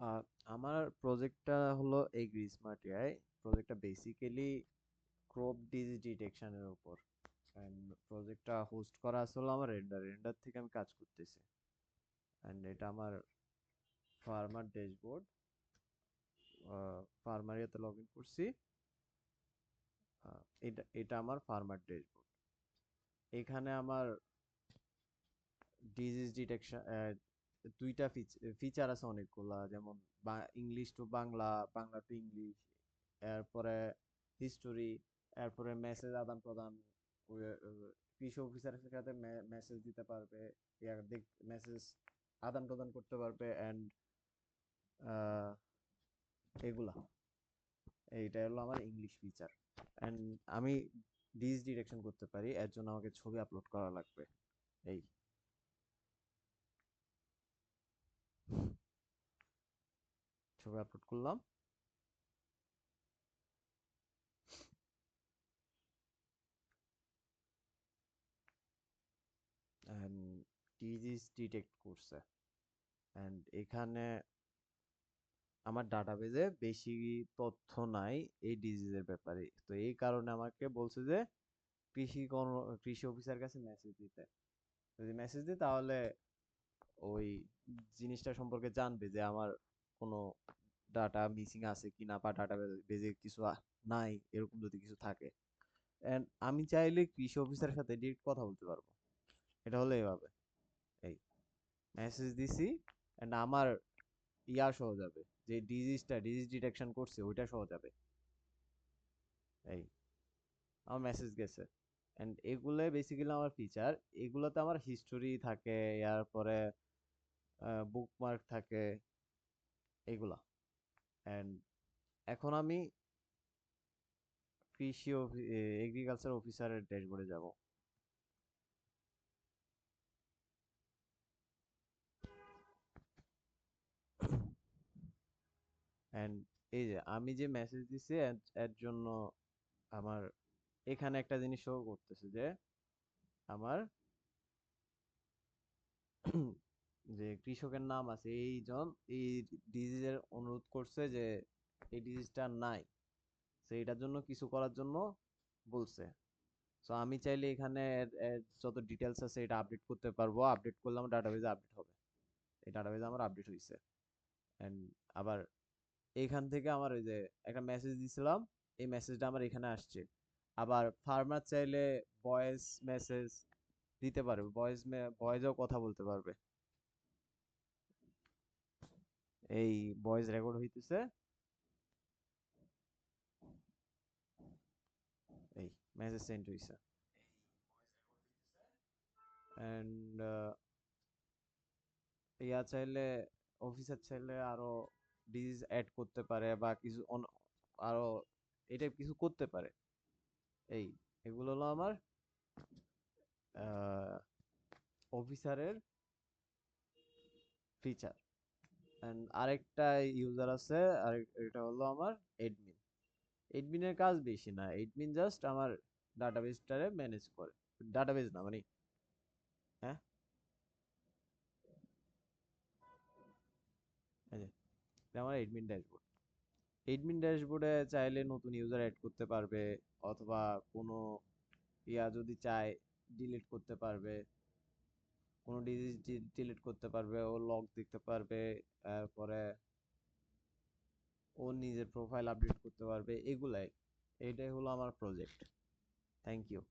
আহ, আমার প্রজেক্টটা হলো এই স্মার্ট এআই প্রজেক্টটা বেসিক্যালি ক্রপ ডিজিজ ডিটেকশনের উপর। প্রজেক্টটা হোস্ট করা আসলে আমার রেন্ডার থেকে আমি কাজ করতেছি। অ্যান্ড এটা আমার ফার্মার ড্যাশবোর্ড। ফার্মার ইয়েতে লগ ইন করছি। এটা এটা আমার ফার্মার ড্যাশবোর্ড। এখানে আমার ডিজিজ ডিটেকশন দুইটা ফিচার আছে অনেকগুলা, যেমন English to Bangla, Bangla to English, এরপরে হিস্টোরি, এরপরে মেসেজ আদান প্রদান, কৃষি অফিসারের সাথে মেসেজ দিতে পারবে, মেসেজ আদান প্রদান করতে পারবে, এন্ড এগুলা, এইটা হলো আমার ইংলিশ ফিচার। এন্ড আমি ডিজিজ ডিটেকশন করতে পারি, এর জন্য আমাকে ছবি আপলোড করা লাগবে। এই ছবি আপলোড করলাম। অ্যান্ড ডিজিজ ডিটেক্ট করছে। অ্যান্ড এখানে আমার ডাটাবেজে বেশি তথ্য নাই এই ডিজিজের ব্যাপারে, তো এই কারণে আমাকে বলছে যে কৃষি অফিসার কাছে মেসেজ দিতে। যদি মেসেজ দিই তাহলে ওই জিনিসটা সম্পর্কে জানবে যে আমার কোনো ডাটা মিসিং আছে কিনা, বা ডাটা বেজে কিছু নাই, এরকম যদি কিছু থাকে। এন্ড আমি চাইলে কৃষি অফিসারের সাথে ডিরেক্ট কথা বলতে পারবো। এটা হলো এইভাবে। এই মেসেজ দিছি, এন্ড আমার সহ যাবে, যে ডিজিজ ডিটেকশন করছে ওইটা সহ যাবে। এই আমার মেসেজ গেছে। এন্ড এগুলো বেসিক্যালি আমার ফিচার। এগুলোতে আমার হিস্টোরি থাকে, এরপরে বুকমার্ক থাকে, এগুলা। এন্ড এখন আমি কৃষি এগ্রিকালচার অফিসারের ড্যাশবোর্ডে যাব। এন্ড এই যে আমি যে মেসেজ দিছি এর জন্য আমার এখানে একটা জিনিস শো করতেছে যে আমার যে কৃষকের নাম আছে এইজন, এই ডিজিজের অনুরোধ করছে যে এই ডিজিজটা নাই, সেইটার জন্য কিছু করার জন্য বলছে। সো আমি চাইলে এখানে এর যত ডিটেলস আছে এটা আপডেট করতে পারবো। আপডেট করলে আমার ডাটাবেজে আপডেট হবে। এই ডাটাবেজে আমার আপডেট হয়েছে। এন্ড আবার এইখান থেকে আমার ওই যে একটা মেসেজ দিছিলাম, এই মেসেজটা আমার এখানে আসছে। আবার ফার্মার চাইলে ভয়েস মেসেজ দিতে পারবে, ভয়েসেও কথা বলতে পারবে। এই ভয়েস রেকর্ড হইতেছে। এই মেসেজ সেন্ড হইছে। এন্ড ইয়া চাইলে, অফিসার চাইলে আরো ডিজিজ অ্যাড করতে পারে বা কিছু আরো এটা কিছু করতে পারে। এই এগুলো হলো আমার অফিসারের ফিচার। এন্ড আরেকটা ইউজার আছে, এটা হলো আমার এডমিন। এডমিনের কাজ বেশি না, এডমিন জাস্ট আমার ডাটাবেসটারে ম্যানেজ করে। ডাটাবেস না মানে, হ্যাঁ, এই যে এটা আমার এডমিন ড্যাশবোর্ড। এডমিন ড্যাশবোর্ডে চাইলে নতুন ইউজার অ্যাড করতে পারবে, অথবা কোনো যদি চায় ডিলিট করতে পারবে, কোনো ডিজিজ ডিলিট করতে পারবে, ও লগ দেখতে পারবে, তারপরে ও নিজের প্রোফাইল আপডেট করতে পারবে, এগুলাই। এটাই হলো আমার প্রজেক্ট। Thank you.